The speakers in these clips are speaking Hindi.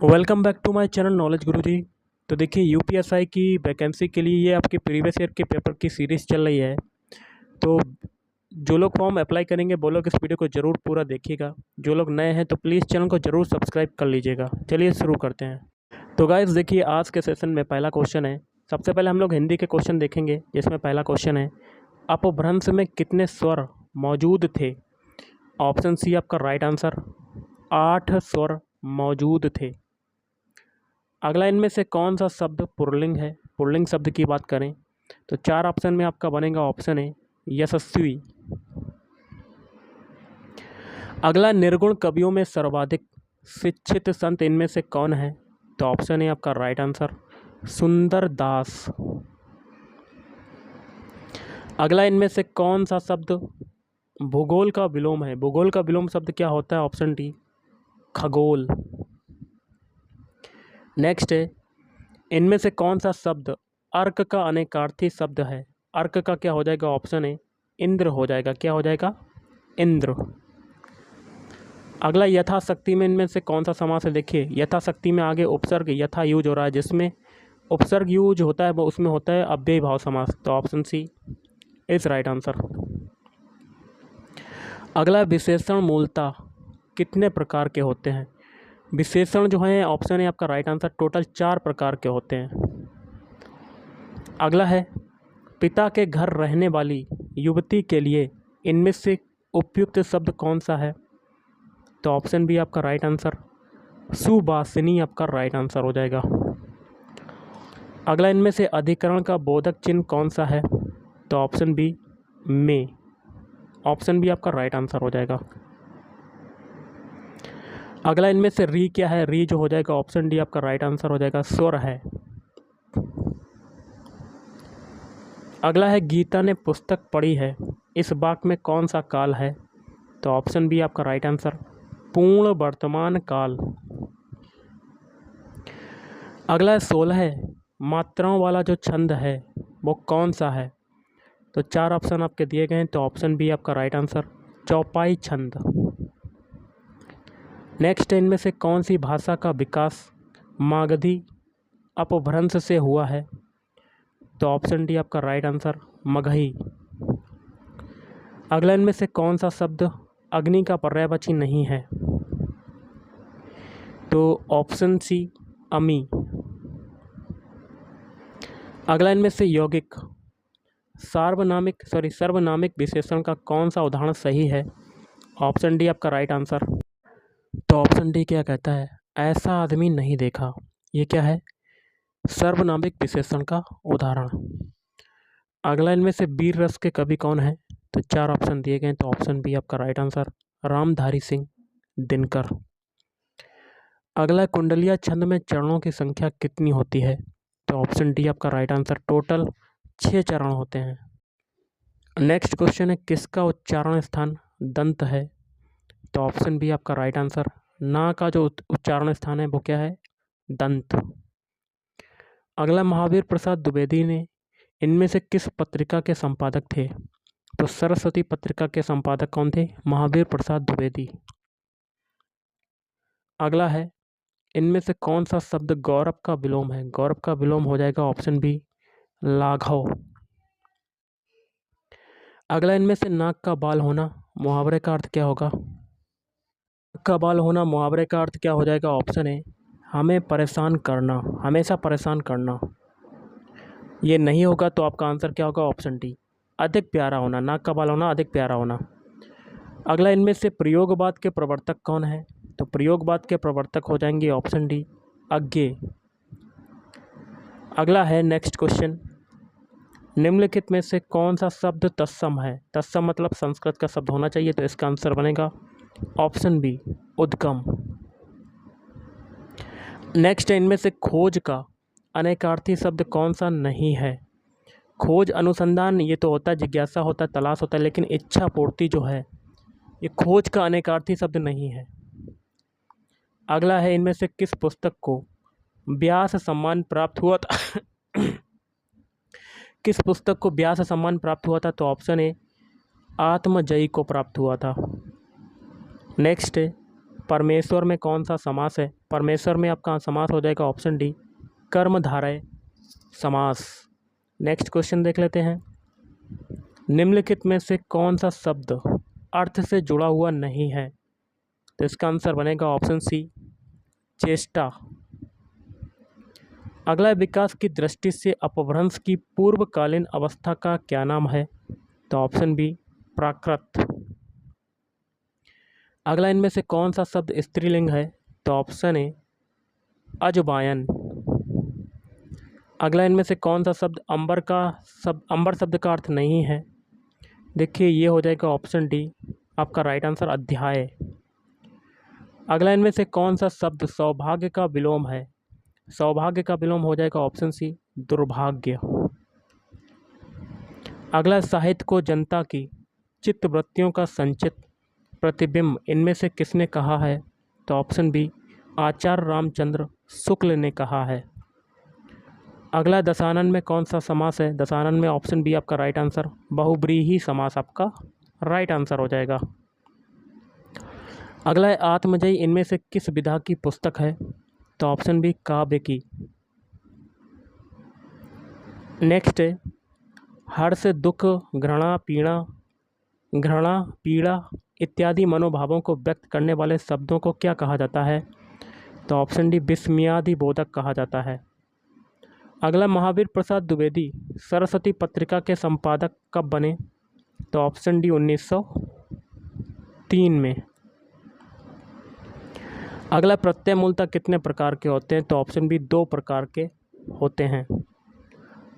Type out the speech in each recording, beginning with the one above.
Welcome back to my channel knowledge Guruji. तो देखिए यूपीएसआई की वैकेंसी के लिए ये आपके प्रीवियस ईयर के पेपर की सीरीज़ चल रही है। तो जो लोग फॉर्म अप्लाई करेंगे वो लोग इस वीडियो को ज़रूर पूरा देखिएगा। जो लोग नए हैं तो प्लीज़ चैनल को ज़रूर सब्सक्राइब कर लीजिएगा। चलिए शुरू करते हैं। तो गाइस देखिए आज के सेशन में पहला क्वेश्चन है। सबसे पहले हम लोग हिंदी के क्वेश्चन देखेंगे, जिसमें पहला क्वेश्चन है, अपभ्रंश में कितने स्वर मौजूद थे? ऑप्शन सी आपका राइट आंसर, 8 स्वर मौजूद थे। अगला इनमें से कौन सा शब्द पुल्लिंग है? पुल्लिंग शब्द की बात करें तो 4 ऑप्शन में आपका बनेगा ऑप्शन है यशस्वी। अगला निर्गुण कवियों में सर्वाधिक शिक्षित संत इनमें से कौन है? तो ऑप्शन है आपका राइट आंसर सुंदर दास। अगला इनमें से कौन सा शब्द भूगोल का विलोम है? भूगोल का विलोम शब्द क्या होता है? ऑप्शन डी खगोल। नेक्स्ट है, इनमें से कौन सा शब्द अर्क का अनेकार्थी शब्द है? अर्क का क्या हो जाएगा? ऑप्शन है इंद्र हो जाएगा। क्या हो जाएगा? इंद्र। अगला यथाशक्ति में इनमें से कौन सा समास है? देखिए यथाशक्ति में आगे उपसर्ग यथा यूज हो रहा है, जिसमें उपसर्ग यूज होता है वो उसमें होता है अव्ययी भाव समास। तो option C is right answer. अगला विशेषण मूलतः कितने प्रकार के होते हैं? विशेषण जो है ऑप्शन है आपका राइट आंसर टोटल 4 प्रकार के होते हैं। अगला है, पिता के घर रहने वाली युवती के लिए इनमें से उपयुक्त शब्द कौन सा है? तो ऑप्शन बी आपका राइट आंसर सुबासिनी आपका राइट आंसर हो जाएगा। अगला इनमें से अधिकरण का बोधक चिन्ह कौन सा है? तो ऑप्शन बी में। ऑप्शन बी आपका राइट आंसर हो जाएगा। अगला इनमें से री क्या है? री जो हो जाएगा ऑप्शन डी आपका राइट आंसर हो जाएगा स्वर है। अगला है, गीता ने पुस्तक पढ़ी है, इस वाक्य में कौन सा काल है? तो ऑप्शन बी आपका राइट आंसर पूर्ण वर्तमान काल। अगला है 16 मात्राओं वाला जो छंद है वो कौन सा है? तो 4 ऑप्शन आपके दिए गए हैं, तो ऑप्शन बी आपका राइट आंसर चौपाई छंद। नेक्स्ट इनमें से कौन सी भाषा का विकास मागधी अपभ्रंश से हुआ है? तो ऑप्शन डी आपका राइट आंसर मगही। अगला इनमें से कौन सा शब्द अग्नि का पर्यायवाची नहीं है? तो ऑप्शन सी अमी। अगला इनमें से यौगिक सर्वनामिक विशेषण का कौन सा उदाहरण सही है? ऑप्शन डी आपका राइट आंसर। तो ऑप्शन डी क्या कहता है? ऐसा आदमी नहीं देखा। ये क्या है? सर्वनामिक विशेषण का उदाहरण। अगला इनमें से वीर रस के कवि कौन है? तो 4 ऑप्शन दिए गए, तो ऑप्शन बी आपका राइट आंसर रामधारी सिंह दिनकर। अगला कुंडलिया छंद में चरणों की संख्या कितनी होती है? तो ऑप्शन डी आपका राइट आंसर टोटल 6 चरण होते हैं। नेक्स्ट क्वेश्चन है, किसका उच्चारण स्थान दंत है? तो ऑप्शन बी आपका राइट आंसर ना का जो उच्चारण स्थान है वो क्या है? दंत। अगला, महावीर प्रसाद द्विवेदी ने इनमें से किस पत्रिका के संपादक थे? तो सरस्वती पत्रिका के संपादक कौन थे? महावीर प्रसाद द्विवेदी। अगला है, इनमें से कौन सा शब्द गौरव का विलोम है? गौरव का विलोम हो जाएगा ऑप्शन बी लाघव। अगला, इनमें से नाक का बाल होना मुहावरे का अर्थ क्या होगा? नाक का बाल होना मुहावरे का अर्थ क्या हो जाएगा? ऑप्शन है हमें परेशान करना, हमेशा परेशान करना। ये नहीं होगा तो आपका आंसर क्या होगा? ऑप्शन डी अधिक प्यारा होना। नाक का बाल होना अधिक प्यारा होना। अगला, इनमें से प्रयोगवाद के प्रवर्तक कौन है? तो प्रयोगवाद के प्रवर्तक हो जाएंगे ऑप्शन डी अज्ञे। अगला है नेक्स्ट क्वेश्चन, निम्नलिखित में से कौन सा शब्द तत्सम है? तत्सम मतलब संस्कृत का शब्द होना चाहिए, तो इसका आंसर बनेगा ऑप्शन बी उद्गम। नेक्स्ट है, इनमें से खोज का अनेकार्थी शब्द कौन सा नहीं है? खोज अनुसंधान ये तो होता है, जिज्ञासा होता है, तलाश होता है, लेकिन इच्छा पूर्ति जो है ये खोज का अनेकार्थी शब्द नहीं है। अगला है, इनमें से किस पुस्तक को व्यास सम्मान प्राप्त हुआ था? किस पुस्तक को व्यास सम्मान प्राप्त हुआ था? तो ऑप्शन ए आत्मजयी को प्राप्त हुआ था। नेक्स्ट है, परमेश्वर में कौन सा समास है? परमेश्वर में आपका समास हो जाएगा ऑप्शन डी, कर्मधारय समास। नेक्स्ट क्वेश्चन देख लेते हैं। निम्नलिखित में से कौन सा शब्द अर्थ से जुड़ा हुआ नहीं है? तो इसका आंसर बनेगा ऑप्शन सी, चेष्टा। अगला, विकास की दृष्टि से अपभ्रंश की पूर्वकालीन अवस्था का क्या नाम है? तो ऑप्शन बी, प्राकृत। अगला, इनमें से कौन सा शब्द स्त्रीलिंग है? तो ऑप्शन ए, अजवायन। अगला, इनमें से कौन सा शब्द अंबर शब्द का अर्थ नहीं है? देखिए ये हो जाएगा ऑप्शन डी, आपका राइट आंसर, अध्याय। अगला, इनमें से कौन सा शब्द सौभाग्य का विलोम है? सौभाग्य का विलोम हो जाएगा ऑप्शन सी, दुर्भाग्य। अगला, साहित्य को जनता की चित्तवृत्तियों का संचित प्रतिबिंब इनमें से किसने कहा है? तो ऑप्शन बी, आचार्य रामचंद्र शुक्ल ने कहा है। अगला, दशानन में कौन सा समास है? दशानन में ऑप्शन बी आपका राइट आंसर, बहुब्रीहि समास आपका राइट आंसर हो जाएगा। अगला है आत्मजयी इनमें से किस विधा की पुस्तक है? तो ऑप्शन बी, काव्य की। नेक्स्ट है, हर्ष, दुख, घृणा, पीड़ा इत्यादि मनोभावों को व्यक्त करने वाले शब्दों को क्या कहा जाता है? तो ऑप्शन डी, विस्मयादि बोधक कहा जाता है। अगला, महावीर प्रसाद द्विवेदी सरस्वती पत्रिका के संपादक कब बने? तो ऑप्शन डी, 1903 में। अगला, प्रत्यय मूलतः कितने प्रकार के होते हैं? तो ऑप्शन बी, 2 प्रकार के होते हैं।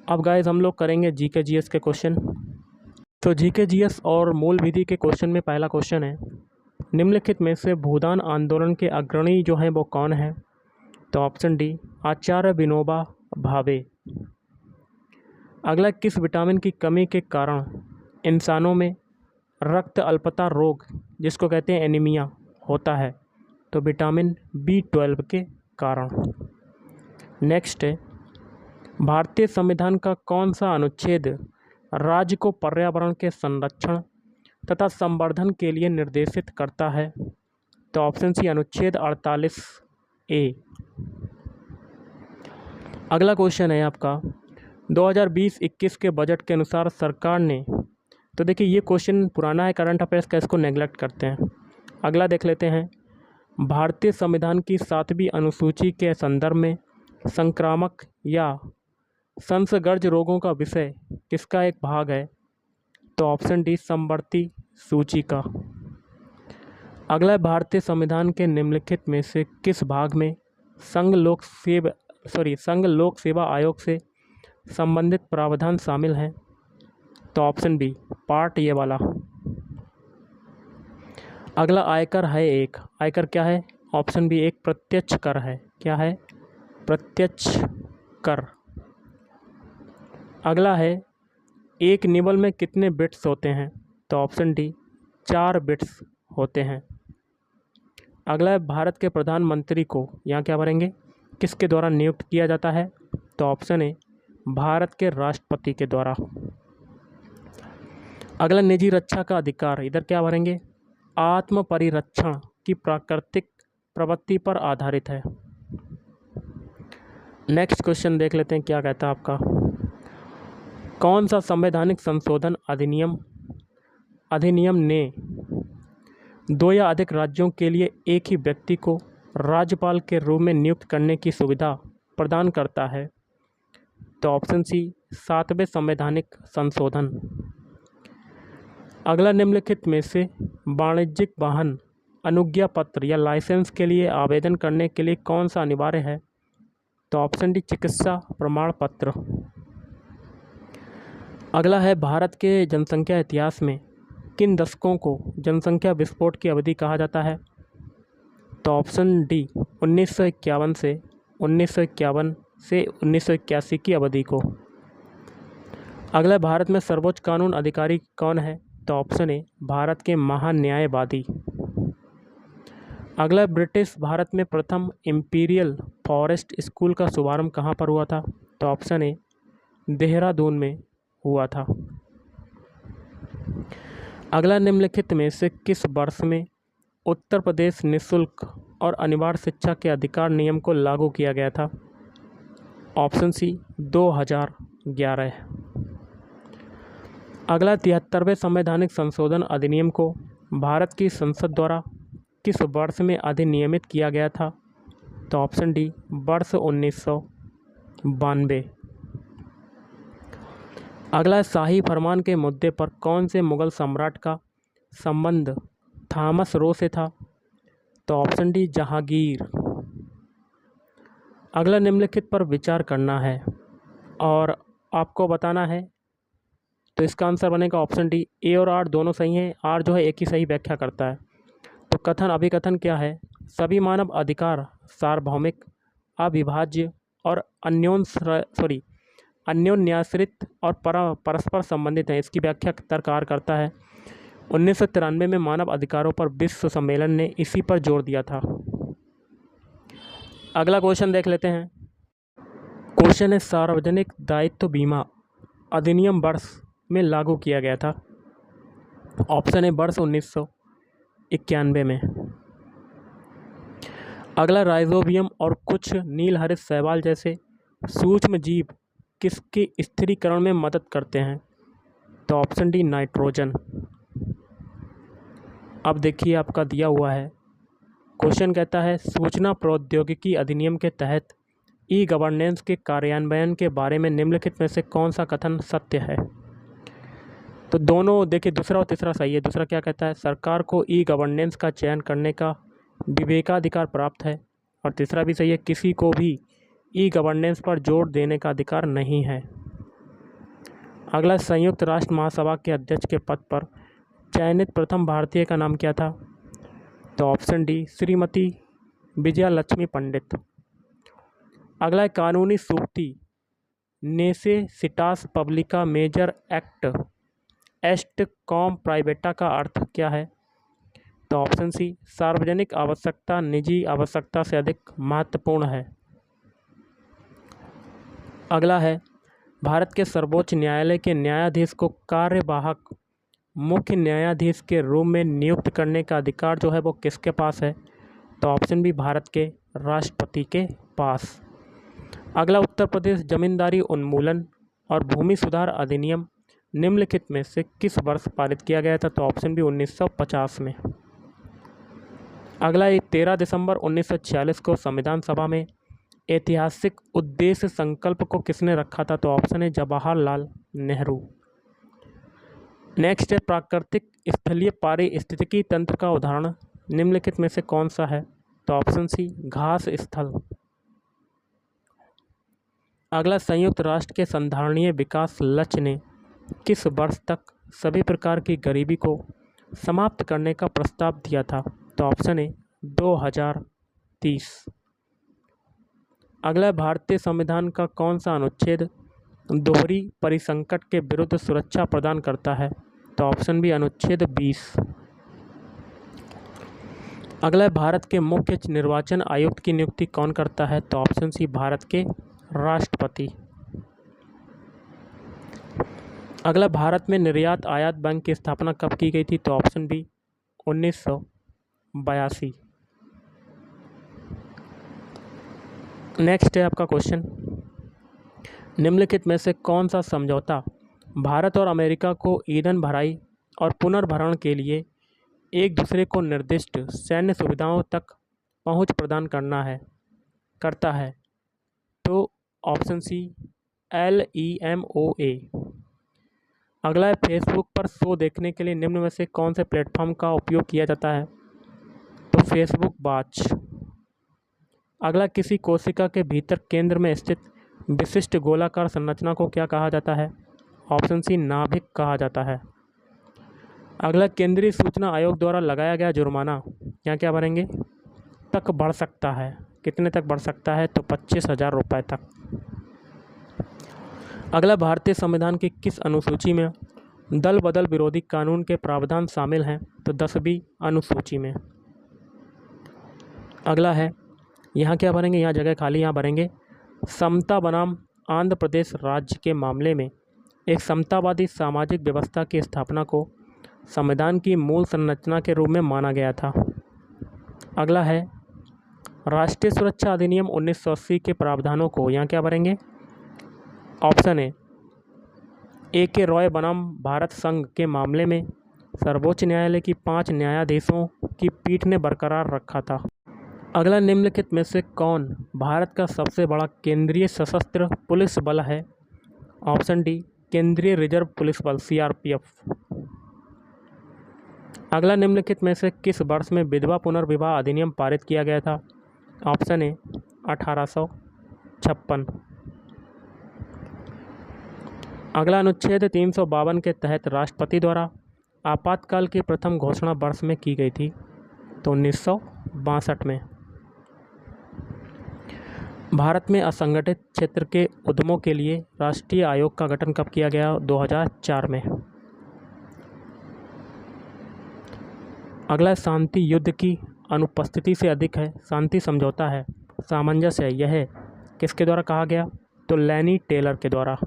अब गाइस हम लोग करेंगे जीके जीएस के क्वेश्चन। तो जीके जीएस और मूल विधि के क्वेश्चन में पहला क्वेश्चन है, निम्नलिखित में से भूदान आंदोलन के अग्रणी जो हैं वो कौन है? तो ऑप्शन डी, आचार्य विनोबा भावे। अगला, किस विटामिन की कमी के कारण इंसानों में रक्त अल्पता रोग जिसको कहते हैं एनीमिया होता है? तो विटामिन B12 के कारण। नेक्स्ट है, भारतीय संविधान का कौन सा अनुच्छेद राज्य को पर्यावरण के संरक्षण तथा संवर्धन के लिए निर्देशित करता है? तो ऑप्शन सी, अनुच्छेद 48A। अगला क्वेश्चन है आपका, 2020-21 के बजट के अनुसार सरकार ने, तो देखिए ये क्वेश्चन पुराना है, करंट अफेयर्स का, इसको नेग्लेक्ट करते हैं। अगला देख लेते हैं, भारतीय संविधान की 7वीं अनुसूची के संदर्भ में संक्रामक या संसर्गजन्य रोगों का विषय किसका एक भाग है? तो ऑप्शन डी, समवर्ती सूची का। अगला, भारतीय संविधान के निम्नलिखित में से किस भाग में संघ लोक सेवा आयोग से संबंधित प्रावधान शामिल हैं? तो ऑप्शन बी, पार्ट ये वाला। अगला, आयकर है एक, आयकर क्या है? ऑप्शन बी, एक प्रत्यक्ष कर है। क्या है? प्रत्यक्ष कर। अगला है, एक निबल में कितने बिट्स होते हैं? तो ऑप्शन डी, 4 बिट्स होते हैं। अगला है, भारत के प्रधानमंत्री को यहाँ क्या भरेंगे, किसके द्वारा नियुक्त किया जाता है? तो ऑप्शन ए, भारत के राष्ट्रपति के द्वारा। अगला, निजी रक्षा का अधिकार, इधर क्या भरेंगे, आत्म परिरक्षण की प्राकृतिक प्रवृत्ति पर आधारित है। नेक्स्ट क्वेश्चन देख लेते हैं क्या कहता है आपका, कौन सा संवैधानिक संशोधन अधिनियम ने 2 या अधिक राज्यों के लिए एक ही व्यक्ति को राज्यपाल के रूप में नियुक्त करने की सुविधा प्रदान करता है? तो ऑप्शन सी, 7वें संवैधानिक संशोधन। अगला, निम्नलिखित में से वाणिज्यिक वाहन अनुज्ञा पत्र या लाइसेंस के लिए आवेदन करने के लिए कौन सा अनिवार्य है? तो ऑप्शन डी, चिकित्सा प्रमाण पत्र। अगला है, भारत के जनसंख्या इतिहास में किन दशकों को जनसंख्या विस्फोट की अवधि कहा जाता है? तो ऑप्शन डी, 1951 से 1981 की अवधि को। अगला, भारत में सर्वोच्च कानून अधिकारी कौन है? तो ऑप्शन ए, भारत के महान्यायवादी। अगला, ब्रिटिश भारत में प्रथम इंपीरियल फॉरेस्ट स्कूल का शुभारंभ कहाँ पर हुआ था? तो ऑप्शन ए, देहरादून में हुआ था। अगला, निम्नलिखित में से किस वर्ष में उत्तर प्रदेश निःशुल्क और अनिवार्य शिक्षा के अधिकार नियम को लागू किया गया था? Option C 2011। अगला 73वें संवैधानिक संशोधन अधिनियम को भारत की संसद द्वारा किस वर्ष में अधिनियमित किया गया था? तो ऑप्शन डी वर्ष 1992। अगला शाही फरमान के मुद्दे पर कौन से मुगल सम्राट का संबंध थॉमस रो से था? तो ऑप्शन डी जहांगीर। अगला निम्नलिखित पर विचार करना है और आपको बताना है, तो इसका आंसर बनेगा ऑप्शन डी। ए और आर दोनों सही हैं। आर जो है एक ही सही व्याख्या करता है। तो कथन अभिकथन क्या है? सभी मानव अधिकार सार्वभौमिक, अविभाज्य और अन्योन्याश्रित और परस्पर संबंधित हैं। इसकी व्याख्या तरकार करता है। 1993 में मानव अधिकारों पर विश्व सम्मेलन ने इसी पर जोर दिया था। अगला क्वेश्चन देख लेते हैं। क्वेश्चन है सार्वजनिक दायित्व बीमा अधिनियम वर्ष में लागू किया गया था? ऑप्शन है वर्ष 1991 में। अगला राइजोबियम और कुछ नीलहरित शैवाल जैसे सूक्ष्म जीव किसके स्थिरीकरण में मदद करते हैं? तो ऑप्शन डी नाइट्रोजन। अब देखिए आपका दिया हुआ है क्वेश्चन, कहता है सूचना प्रौद्योगिकी अधिनियम के तहत ई गवर्नेंस के कार्यान्वयन के बारे में निम्नलिखित में से कौन सा कथन सत्य है? तो दोनों देखिए, दूसरा और तीसरा सही है। दूसरा क्या कहता है? सरकार को ई गवर्नेंस का चयन करने का विवेकाधिकार प्राप्त है। और तीसरा भी सही है, किसी को भी ई गवर्नेंस पर जोर देने का अधिकार नहीं है। अगला संयुक्त राष्ट्र महासभा के अध्यक्ष के पद पर चयनित प्रथम भारतीय का नाम क्या था? तो ऑप्शन डी श्रीमती विजया लक्ष्मी पंडित। अगला है कानूनी सूक्ति नेसेसिटास पब्लिका मेजर एक्ट एस्ट कॉम प्राइवेटा का अर्थ क्या है? तो ऑप्शन सी सार्वजनिक आवश्यकता निजी आवश्यकता से अधिक महत्वपूर्ण है। अगला है भारत के सर्वोच्च न्यायालय के न्यायाधीश को कार्यवाहक मुख्य न्यायाधीश के रूप में नियुक्त करने का अधिकार जो है वो किसके पास है? तो ऑप्शन बी भारत के राष्ट्रपति के पास। अगला उत्तर प्रदेश जमींदारी उन्मूलन और भूमि सुधार अधिनियम निम्नलिखित में से किस वर्ष पारित किया गया था? तो ऑप्शन बी 1950 में। अगला 13 दिसंबर 1946 को संविधान सभा में ऐतिहासिक उद्देश्य संकल्प को किसने रखा था? तो ऑप्शन है जवाहरलाल नेहरू। नेक्स्ट है प्राकृतिक स्थलीय पारिस्थितिकी तंत्र का उदाहरण निम्नलिखित में से कौन सा है? तो ऑप्शन सी घास स्थल। अगला संयुक्त राष्ट्र के संधारणीय विकास लक्ष्य ने किस वर्ष तक सभी प्रकार की गरीबी को समाप्त करने का प्रस्ताव दिया था? तो ऑप्शन है 2030। अगला भारतीय संविधान का कौन सा अनुच्छेद दोहरी परिसंकट के विरुद्ध सुरक्षा प्रदान करता है? तो ऑप्शन बी अनुच्छेद 20। अगला भारत के मुख्य निर्वाचन आयुक्त की नियुक्ति कौन करता है? तो ऑप्शन सी भारत के राष्ट्रपति। अगला भारत में निर्यात आयात बैंक की स्थापना कब की गई थी? तो ऑप्शन बी 1982। नेक्स्ट है आपका क्वेश्चन, निम्नलिखित में से कौन सा समझौता भारत और अमेरिका को ईंधन भराई और पुनर्भरण के लिए एक दूसरे को निर्दिष्ट सैन्य सुविधाओं तक पहुंच प्रदान करता है? तो ऑप्शन सी LEMOA। अगला है फेसबुक पर शो देखने के लिए निम्न में से कौन से प्लेटफॉर्म का उपयोग किया जाता है? तो फेसबुक वॉच। अगला किसी कोशिका के भीतर केंद्र में स्थित विशिष्ट गोलाकार संरचना को क्या कहा जाता है? ऑप्शन सी नाभिक कहा जाता है। अगला केंद्रीय सूचना आयोग द्वारा लगाया गया जुर्माना यहाँ क्या भरेंगे तक बढ़ सकता है? कितने तक बढ़ सकता है? तो 25,000 रुपये तक। अगला भारतीय संविधान की किस अनुसूची में दल बदल विरोधी कानून के प्रावधान शामिल हैं? तो 10वीं अनुसूची में। अगला है यहाँ क्या भरेंगे, यहाँ जगह खाली, यहाँ भरेंगे समता बनाम आंध्र प्रदेश राज्य के मामले में एक समतावादी सामाजिक व्यवस्था की स्थापना को संविधान की मूल संरचना के रूप में माना गया था। अगला है राष्ट्रीय सुरक्षा अधिनियम 1980 के प्रावधानों को यहाँ क्या भरेंगे? ऑप्शन ए के रॉय बनाम भारत संघ के मामले में सर्वोच्च न्यायालय की 5 न्यायाधीशों की पीठ ने बरकरार रखा था। अगला निम्नलिखित में से कौन भारत का सबसे बड़ा केंद्रीय सशस्त्र पुलिस बल है? ऑप्शन डी केंद्रीय रिजर्व पुलिस बल CRPF। अगला निम्नलिखित में से किस वर्ष में विधवा पुनर्विवाह अधिनियम पारित किया गया था? Option A 1856। अगला अनुच्छेद 352 के तहत राष्ट्रपति द्वारा आपातकाल की प्रथम घोषणा वर्ष में की गई थी, तो 1962 में। भारत में असंगठित क्षेत्र के उद्यमों के लिए राष्ट्रीय आयोग का गठन कब किया गया? 2004 में। अगला शांति युद्ध की अनुपस्थिति से अधिक है, शांति समझौता है, सामंजस्य है, यह किसके द्वारा कहा गया? तो लैनी टेलर के द्वारा।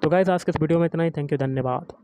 तो गाइस आज के इस वीडियो में इतना ही। थैंक यू, धन्यवाद।